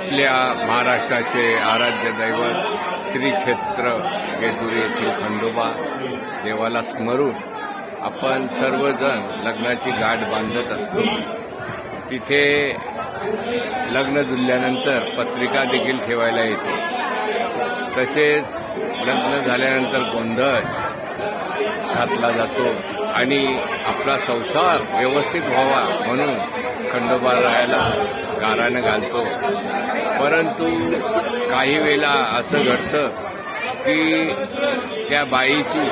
आपल्या महाराष्ट्राचे आराध्य दैवत श्री क्षेत्र जेजुरी येथील खंडोबा देवाला स्मरून आपण सर्वजण लग्नाची गाठ बांधत असतो। तिथे लग्न जुळल्यानंतर पत्रिका देखील ठेवायला येते। तसेच लग्न झाल्यानंतर गोंधळ घातला जातो आणि आपला संसार व्यवस्थित व्हावा म्हणून खंडोबा रायाला गाराणं घालतो। परंतु काही वेळा असं घडतं की त्या बाईची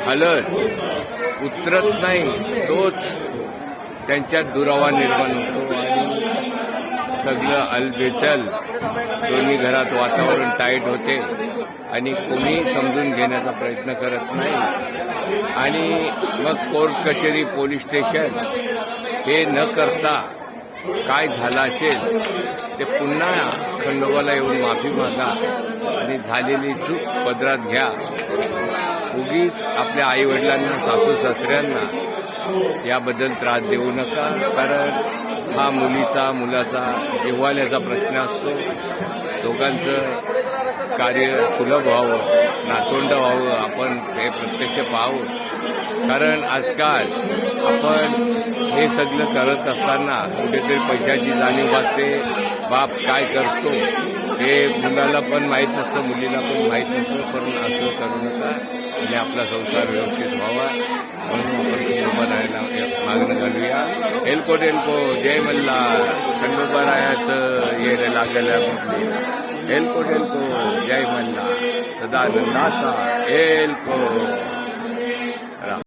हलत उतरत नाही, तोच त्यांच्यात दुरावा निर्माण होतो आणि सगळं अलबेचल, दोन्ही घरात वातावरण टाईट होते आणि कोणी समजून घेण्याचा प्रयत्न करत नाही आणि मग कोर्ट कचेरी, पोलीस स्टेशन हे न करता काय झालं असेल ते पुन्हा खंडोबाला येऊन माफी मागा आणि झालेली चूक पदरात घ्या। उगीच आपल्या आईवडिलांना, सासू सासऱ्यांना याबद्दल त्रास देऊ नका, कारण हा मुलीचा मुलाचा जिव्हाळ्याचा प्रश्न असतो। दोघांचं कार्य सुलभ व्हावं, नातोंड व्हावं, आपण हे प्रत्यक्ष पाहावं। कारण आजकाल आपण हे सगळं करत असताना कुठेतरी पैशाची जाणीव वाटते। बाप काय करतो हे मुलाला पण माहीत नसतं, मुलीला पण माहीत नसतं, पण असं करू नका आणि आपला संसार व्यवस्थित व्हावा म्हणून आपण खंडोबा रायाला मागणं घालूया। एलको डेलको जय मल्हार, खंडोबा रायाचं ये लागल्या म्हटले। एलको डेलको जय मल्हार, सदानंदाचा एलको।